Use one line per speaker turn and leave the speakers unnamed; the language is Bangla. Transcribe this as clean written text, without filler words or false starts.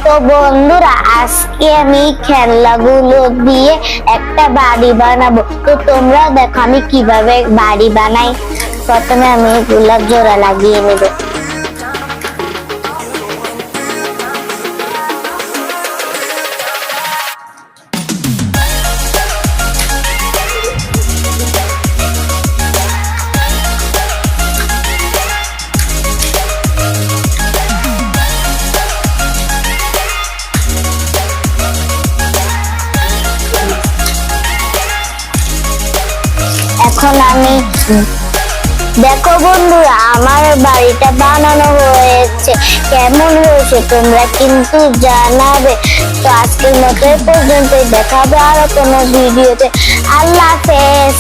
তো বন্ধুরা, আজকে আমি খেলনাগুলো দিয়ে একটা বাড়ি বানাবো। তো তোমরা দেখো আমি কিভাবে বাড়ি বানাই। প্রথমে আমি এগুলা জোড়া লাগিয়ে নেব। এখন আমি দেখো বন্ধুরা, আমার বাড়িটা বানানো হয়েছে। কেমন হয়েছে তোমরা কিন্তু জানাবে। তো আজকের মতো এই পর্যন্তই, দেখা হবে আরো কোনো ভিডিওতে। আল্লাহ হাফেজ।